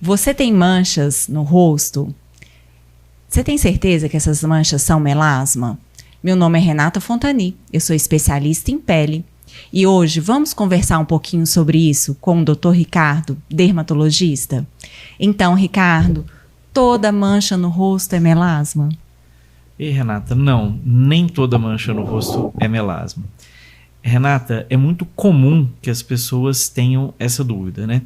Você tem manchas no rosto? Você tem certeza que essas manchas são melasma? Meu nome é Renata Fontani, eu sou especialista em pele. E hoje vamos conversar um pouquinho sobre isso com o Dr. Ricardo, dermatologista. Então, Ricardo, toda mancha no rosto é melasma? E Renata, não, nem toda mancha no rosto é melasma. Renata, é muito comum que as pessoas tenham essa dúvida, né?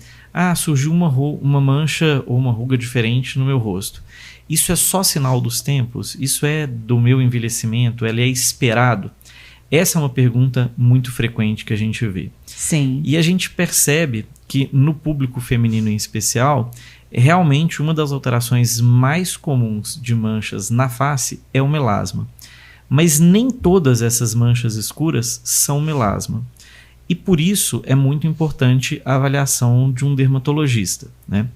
Surgiu uma mancha ou uma ruga diferente no meu rosto. Isso é só sinal dos tempos? Isso é do meu envelhecimento? Ela é esperado? Essa é uma pergunta muito frequente que a gente vê. Sim. E a gente percebe que no público feminino em especial, realmente uma das alterações mais comuns de manchas na face é o melasma. Mas nem todas essas manchas escuras são melasma. E por isso é muito importante a avaliação de um dermatologista, né?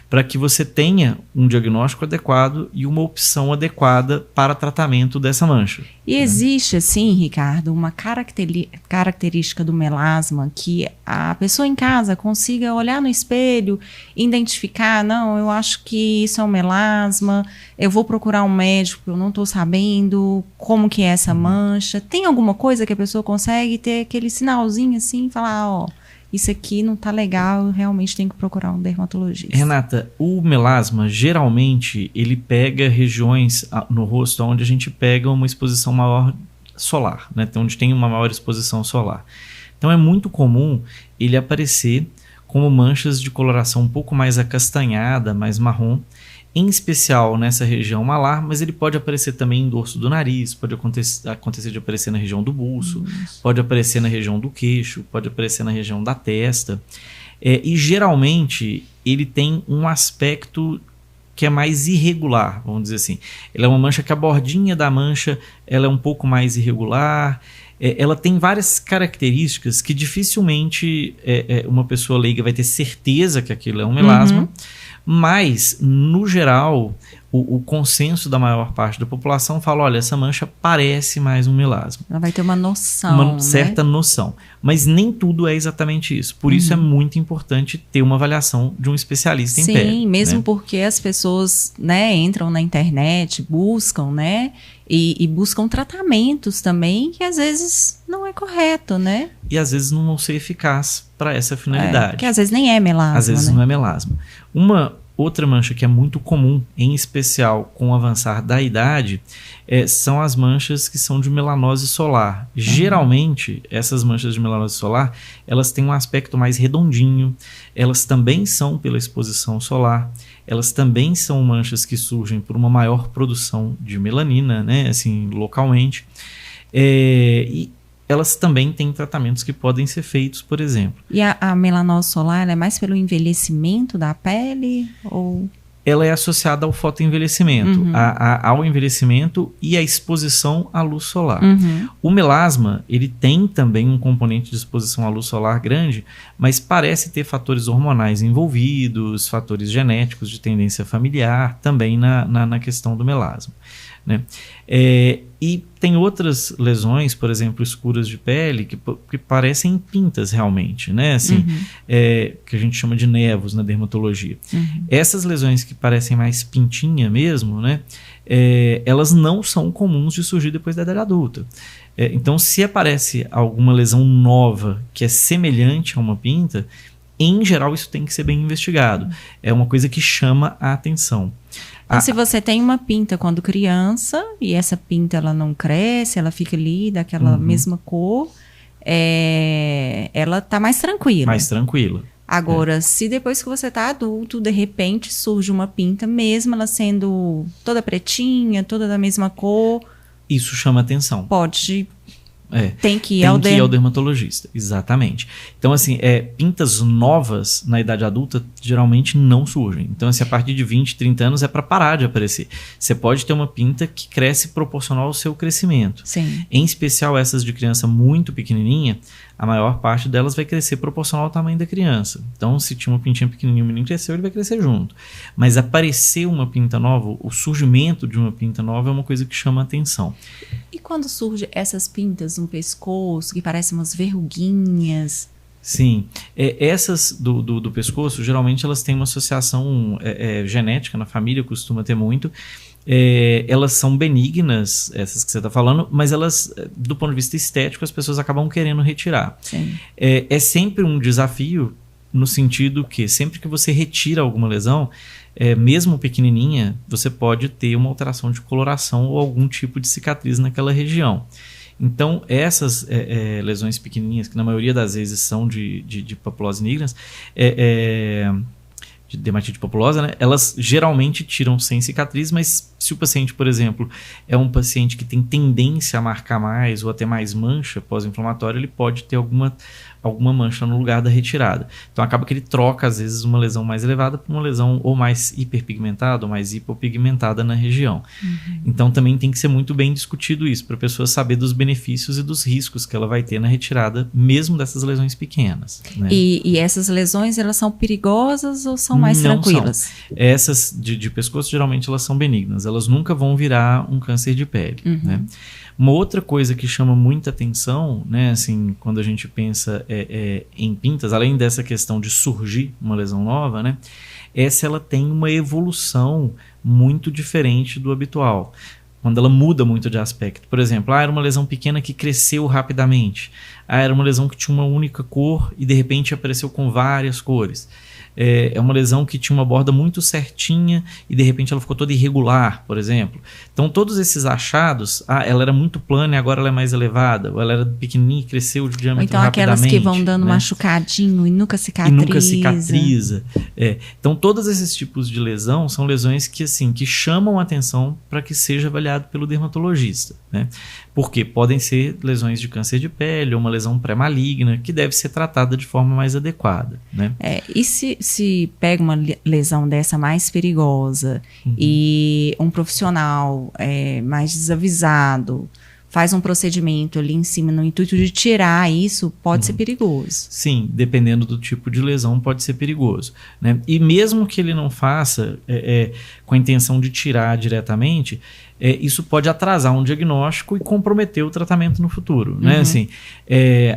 Para que você tenha um diagnóstico adequado e uma opção adequada para tratamento dessa mancha. E existe, assim, Ricardo, uma característica do melasma que a pessoa em casa consiga olhar no espelho e identificar, não, eu acho que isso é um melasma, eu vou procurar um médico, eu não estou sabendo como que é essa mancha. Tem alguma coisa que a pessoa consegue ter aquele sinalzinho assim, falar, ó, isso aqui não tá legal, eu realmente tenho que procurar um dermatologista. Renata, o melasma, geralmente, ele pega regiões no rosto onde a gente pega uma exposição maior solar, né? Então, onde tem uma maior exposição solar. Então, é muito comum ele aparecer como manchas de coloração um pouco mais acastanhada, mais marrom, em especial nessa região malar, mas ele pode aparecer também em dorso do nariz, pode acontecer de aparecer na região do buço, pode aparecer na região do queixo, pode aparecer na região da testa. E geralmente ele tem um aspecto que é mais irregular, vamos dizer assim. Ela é uma mancha que a bordinha da mancha ela é um pouco mais irregular. Ela tem várias características que dificilmente uma pessoa leiga vai ter certeza que aquilo é um melasma. Mas, no geral, o consenso da maior parte da população fala, olha, essa mancha parece mais um melasma. Ela vai ter uma noção, uma certa noção. Mas nem tudo é exatamente isso. Por isso é muito importante ter uma avaliação de um especialista em pele. Sim, mesmo porque as pessoas, né, entram na internet, buscam, né? E buscam tratamentos também que às vezes não é correto, né? E às vezes não vão ser eficaz para essa finalidade. Porque às vezes nem é melasma. Às vezes não é melasma. Uma outra mancha que é muito comum, em especial com o avançar da idade, são as manchas que são de melanose solar. Geralmente, essas manchas de melanose solar, elas têm um aspecto mais redondinho, elas também são pela exposição solar, elas também são manchas que surgem por uma maior produção de melanina, né, assim, localmente, e elas também têm tratamentos que podem ser feitos, por exemplo. E a melanose solar é mais pelo envelhecimento da pele? Ou... Ela é associada ao fotoenvelhecimento, ao envelhecimento e à exposição à luz solar. O melasma, ele tem também um componente de exposição à luz solar grande, mas parece ter fatores hormonais envolvidos, fatores genéticos de tendência familiar, também na questão do melasma, né? E tem outras lesões, por exemplo, escuras de pele, que parecem pintas realmente, né? Assim, que a gente chama de nevos na dermatologia. Essas lesões que parecem mais pintinha mesmo, né? Elas não são comuns de surgir depois da idade adulta. Então, se aparece alguma lesão nova que é semelhante a uma pinta, em geral isso tem que ser bem investigado. É uma coisa que chama a atenção. Então, se você tem uma pinta quando criança e essa pinta ela não cresce, ela fica ali daquela mesma cor, ela tá mais tranquila. Mais tranquila. Agora, se depois que você tá adulto, de repente surge uma pinta, mesmo ela sendo toda pretinha, toda da mesma cor... Isso chama atenção. Pode... Tem que ir ao dermatologista, exatamente. Então, assim, pintas novas na idade adulta geralmente não surgem. Então, assim, a partir de 20, 30 anos é para parar de aparecer. Você pode ter uma pinta que cresce proporcional ao seu crescimento. Sim. Em especial essas de criança muito pequenininha, a maior parte delas vai crescer proporcional ao tamanho da criança. Então, se tinha uma pintinha pequenininha e o menino cresceu, ele vai crescer junto. Mas aparecer uma pinta nova, o surgimento de uma pinta nova é uma coisa que chama a atenção. E quando surgem essas pintas no pescoço, que parecem umas verruguinhas? Sim. Essas do pescoço, geralmente elas têm uma associação genética, na família costuma ter muito. Elas são benignas, essas que você está falando, mas elas, do ponto de vista estético, as pessoas acabam querendo retirar. É sempre um desafio, no sentido que sempre que você retira alguma lesão, mesmo pequenininha, você pode ter uma alteração de coloração ou algum tipo de cicatriz naquela região. Então, essas lesões pequenininhas, que na maioria das vezes são de papulose nigrans, de dermatite papulosa, né? Elas geralmente tiram sem cicatriz, mas se o paciente, por exemplo, é um paciente que tem tendência a marcar mais ou a ter mais mancha pós-inflamatória, ele pode ter alguma mancha no lugar da retirada. Então acaba que ele troca, às vezes, uma lesão mais elevada por uma lesão ou mais hiperpigmentada ou mais hipopigmentada na região. Então também tem que ser muito bem discutido isso, para a pessoa saber dos benefícios e dos riscos que ela vai ter na retirada, mesmo dessas lesões pequenas. Né? E essas lesões, elas são perigosas ou são mais tranquilas? São. Essas de pescoço, geralmente, elas são benignas. Elas nunca vão virar um câncer de pele. Né? Uma outra coisa que chama muita atenção, né, assim, quando a gente pensa em pintas, além dessa questão de surgir uma lesão nova, né, essa ela tem uma evolução muito diferente do habitual. Quando ela muda muito de aspecto. Por exemplo, era uma lesão pequena que cresceu rapidamente. Era uma lesão que tinha uma única cor e de repente apareceu com várias cores. É uma lesão que tinha uma borda muito certinha e de repente ela ficou toda irregular, por exemplo. Então todos esses achados, ela era muito plana e agora ela é mais elevada, ou ela era pequenininha e cresceu de diâmetro então rapidamente. Aquelas que vão dando, né, machucadinho e nunca cicatriza. Então todos esses tipos de lesão são lesões que, assim, que chamam a atenção para que seja avaliado pelo dermatologista, né? Porque podem ser lesões de câncer de pele ou uma lesão pré-maligna que deve ser tratada de forma mais adequada, né? E se pega uma lesão dessa mais perigosa e um profissional mais desavisado faz um procedimento ali em cima no intuito de tirar isso, pode ser perigoso. Sim, dependendo do tipo de lesão, pode ser perigoso, né? E mesmo que ele não faça com a intenção de tirar diretamente, isso pode atrasar um diagnóstico e comprometer o tratamento no futuro, né? Assim,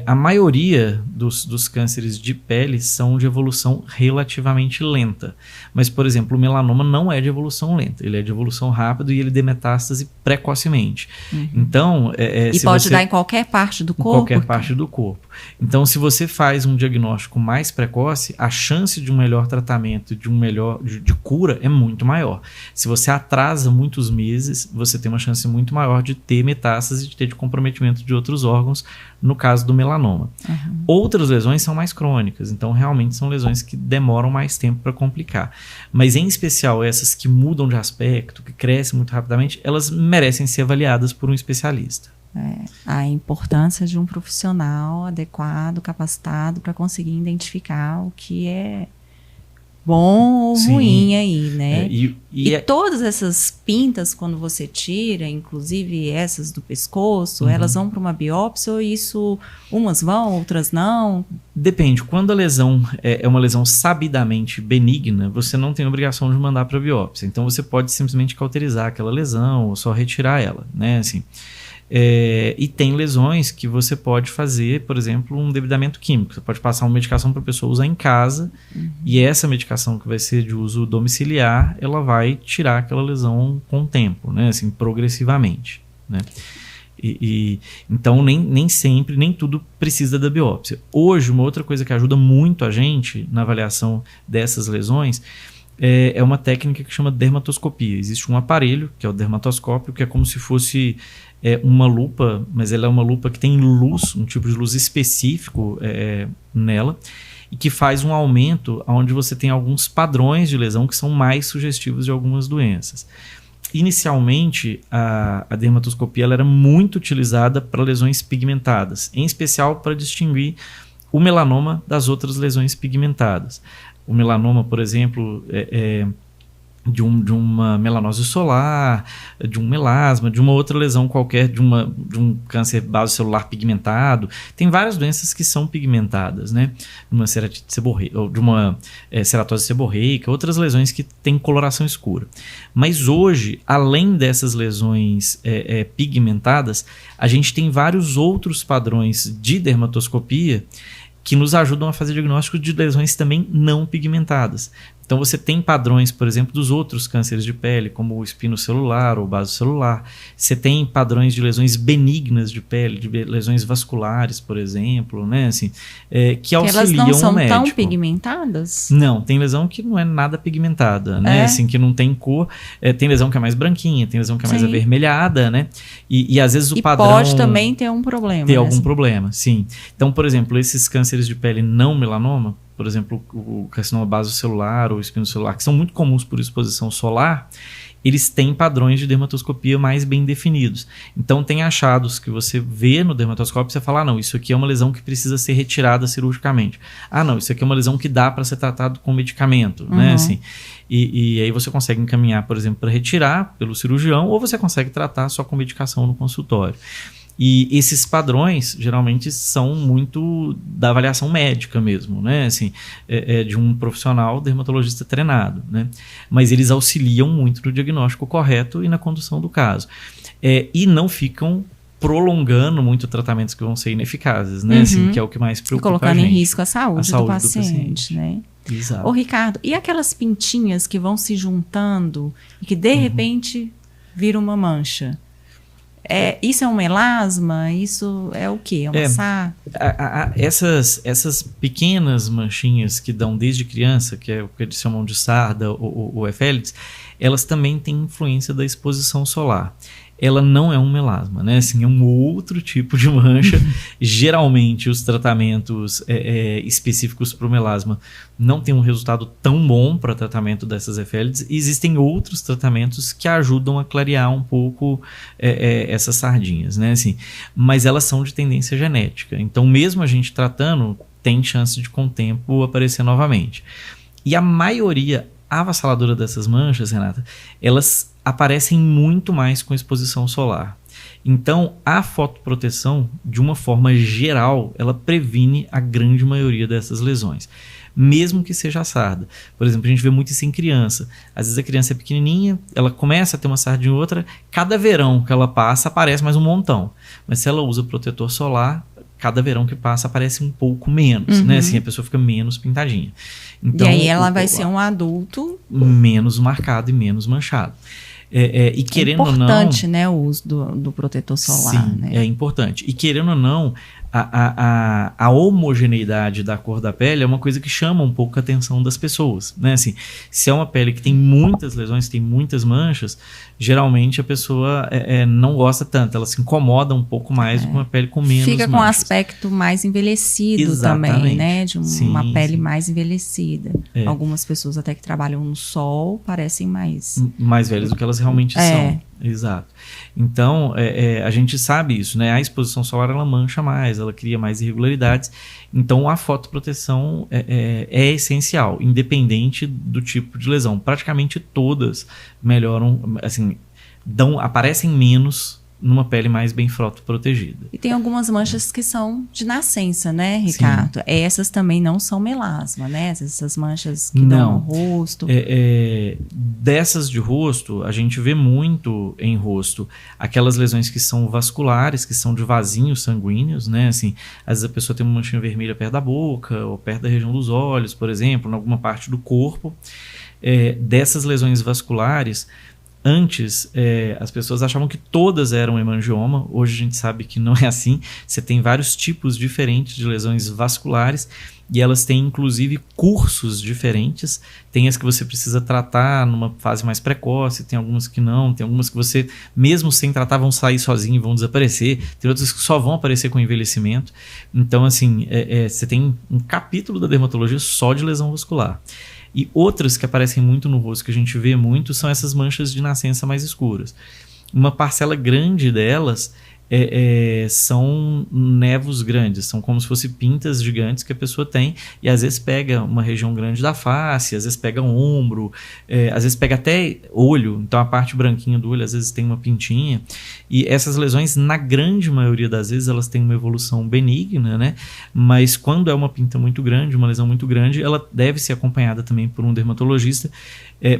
a maioria dos cânceres de pele são de evolução relativamente lenta, mas, por exemplo, o melanoma não é de evolução lenta, ele é de evolução rápida e ele dê metástase precocemente. Então, e pode dar em qualquer parte do corpo? Em qualquer parte do corpo. Então, se você faz um diagnóstico mais precoce, a chance de um melhor tratamento, de cura é muito maior. Se você atrasa muitos meses, você tem uma chance muito maior de ter metástase, de ter de comprometimento de outros órgãos, no caso do melanoma. Outras lesões são mais crônicas, então realmente são lesões que demoram mais tempo para complicar. Mas em especial essas que mudam de aspecto, que crescem muito rapidamente, elas merecem ser avaliadas por um especialista. A importância de um profissional adequado, capacitado para conseguir identificar o que é bom ou ruim aí, né? E todas essas pintas, quando você tira, inclusive essas do pescoço, elas vão para uma biópsia ou isso, umas vão, outras não? Depende. Quando a lesão é uma lesão sabidamente benigna, você não tem obrigação de mandar para biópsia. Então você pode simplesmente cauterizar aquela lesão ou só retirar ela, né? Assim, e tem lesões que você pode fazer, por exemplo, um debridamento químico. Você pode passar uma medicação para a pessoa usar em casa e essa medicação que vai ser de uso domiciliar, ela vai tirar aquela lesão com o tempo, né? Assim, progressivamente, né? Então nem sempre, nem tudo precisa da biópsia. Hoje, uma outra coisa que ajuda muito a gente na avaliação dessas lesões é uma técnica que chama dermatoscopia. Existe um aparelho, que é o dermatoscópio, que é como se fosse uma lupa, mas ela é uma lupa que tem luz, um tipo de luz específico nela, e que faz um aumento onde você tem alguns padrões de lesão que são mais sugestivos de algumas doenças. Inicialmente, a dermatoscopia ela era muito utilizada para lesões pigmentadas, em especial para distinguir o melanoma das outras lesões pigmentadas. O melanoma, por exemplo, de uma melanose solar, de um melasma, de uma outra lesão qualquer, de um câncer basocelular pigmentado. Tem várias doenças que são pigmentadas, né? Uma ceratite seborreica, ou de uma ceratose seborreica, outras lesões que têm coloração escura. Mas hoje, além dessas lesões pigmentadas, a gente tem vários outros padrões de dermatoscopia que nos ajudam a fazer diagnóstico de lesões também não pigmentadas. Então você tem padrões, por exemplo, dos outros cânceres de pele, como o espinocelular ou basocelular. Você tem padrões de lesões benignas de pele, de lesões vasculares, por exemplo, né? Assim, que auxiliam o médico. Elas não são tão pigmentadas? Não, tem lesão que não é nada pigmentada, né? Assim, que não tem cor. Tem lesão que é mais branquinha, tem lesão que é mais avermelhada, né? E às vezes o padrão... pode também ter um problema. Ter algum problema, sim. Então, por exemplo, esses cânceres de pele não melanoma, por exemplo, o carcinoma basocelular ou o espinocelular, que são muito comuns por exposição solar, eles têm padrões de dermatoscopia mais bem definidos. Então, tem achados que você vê no dermatoscópio e você fala, não, isso aqui é uma lesão que precisa ser retirada cirurgicamente. Não, isso aqui é uma lesão que dá para ser tratado com medicamento, né? Assim, e aí você consegue encaminhar, por exemplo, para retirar pelo cirurgião, ou você consegue tratar só com medicação no consultório. E esses padrões, geralmente, são muito da avaliação médica mesmo, né? Assim, de um profissional dermatologista treinado, né? Mas eles auxiliam muito no diagnóstico correto e na condução do caso. E não ficam prolongando muito tratamentos que vão ser ineficazes, né? Assim, que é o que mais preocupa a gente. Colocando em risco a saúde do paciente, né? Exato. Ô, Ricardo, e aquelas pintinhas que vão se juntando e que, de repente, vira uma mancha? Isso é um melasma? Isso é o quê? É uma sarda? Essas pequenas manchinhas que dão desde criança, que é o que eles chamam de sarda ou efélides, elas também têm influência da exposição solar. Ela não é um melasma, né? Assim, é um outro tipo de mancha. Geralmente, os tratamentos específicos para o melasma não têm um resultado tão bom para tratamento dessas efélides. E existem outros tratamentos que ajudam a clarear um pouco essas sardinhas, né? Assim, mas elas são de tendência genética. Então, mesmo a gente tratando, tem chance de, com o tempo, aparecer novamente. E a maioria avassaladora dessas manchas, Renata, elas aparecem muito mais com exposição solar. Então, a fotoproteção, de uma forma geral, ela previne a grande maioria dessas lesões, mesmo que seja a sarda. Por exemplo, a gente vê muito isso em criança. Às vezes a criança é pequenininha, ela começa a ter uma sardinha ou outra, cada verão que ela passa aparece mais um montão. Mas se ela usa protetor solar, cada verão que passa aparece um pouco menos, né? Assim, a pessoa fica menos pintadinha. Então, e aí ela vai ser um adulto menos marcado e menos manchado. E querendo ou não... É importante, né, o uso do protetor solar. Sim, né? É importante. E querendo ou não, a homogeneidade da cor da pele é uma coisa que chama um pouco a atenção das pessoas, né? Assim, se é uma pele que tem muitas lesões, tem muitas manchas, geralmente a pessoa não gosta tanto, ela se incomoda um pouco mais com uma pele com menos manchas. Fica com um aspecto mais envelhecido. Exatamente. Também, né? De uma pele mais envelhecida. Algumas pessoas até que trabalham no sol parecem mais velhas do que elas realmente são. Exato. Então, a gente sabe isso, né? A exposição solar, ela mancha mais, ela cria mais irregularidades. Então, a fotoproteção é essencial, independente do tipo de lesão. Praticamente todas melhoram, assim, aparecem menos numa pele mais bem fotoprotegida. E tem algumas manchas que são de nascença, né, Ricardo? Sim. Essas também não são melasma, né? Essas manchas que dão no rosto. Dessas de rosto, a gente vê muito em rosto aquelas lesões que são vasculares, que são de vasinhos sanguíneos, né? Assim, às vezes a pessoa tem uma manchinha vermelha perto da boca, ou perto da região dos olhos, por exemplo, em alguma parte do corpo. Dessas lesões vasculares, antes, as pessoas achavam que todas eram hemangioma. Hoje a gente sabe que não é assim. Você tem vários tipos diferentes de lesões vasculares e elas têm, inclusive, cursos diferentes. Tem as que você precisa tratar numa fase mais precoce, tem algumas que não, tem algumas que você, mesmo sem tratar, vão sair sozinho e vão desaparecer. Tem outras que só vão aparecer com envelhecimento. Então, assim, você tem um capítulo da dermatologia só de lesão vascular. E outras que aparecem muito no rosto, que a gente vê muito, são essas manchas de nascença mais escuras. Uma parcela grande delas são névoos grandes, são como se fossem pintas gigantes que a pessoa tem, e às vezes pega uma região grande da face, às vezes pega um ombro, às vezes pega até olho, então a parte branquinha do olho às vezes tem uma pintinha, e essas lesões, na grande maioria das vezes, elas têm uma evolução benigna, né? Mas quando é uma pinta muito grande, uma lesão muito grande, ela deve ser acompanhada também por um dermatologista,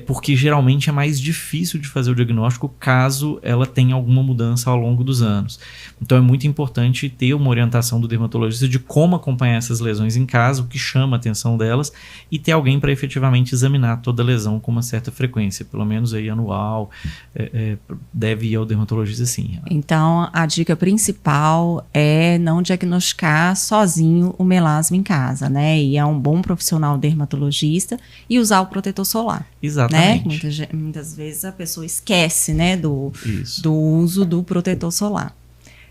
porque geralmente é mais difícil de fazer o diagnóstico caso ela tenha alguma mudança ao longo dos anos. Então é muito importante ter uma orientação do dermatologista de como acompanhar essas lesões em casa, o que chama a atenção delas, e ter alguém para efetivamente examinar toda lesão com uma certa frequência, pelo menos aí anual, deve ir ao dermatologista sim. Então a dica principal é não diagnosticar sozinho o melasma em casa, né? E é um bom profissional dermatologista e usar o protetor solar. Exatamente. Né? Muitas vezes a pessoa esquece, né, do uso do protetor solar.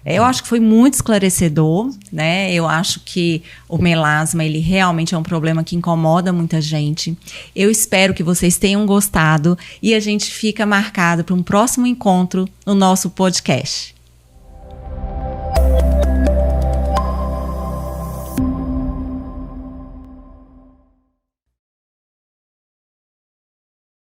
Eu acho que foi muito esclarecedor, né? Eu acho que o melasma, ele realmente é um problema que incomoda muita gente. Eu espero que vocês tenham gostado e a gente fica marcado para um próximo encontro no nosso podcast.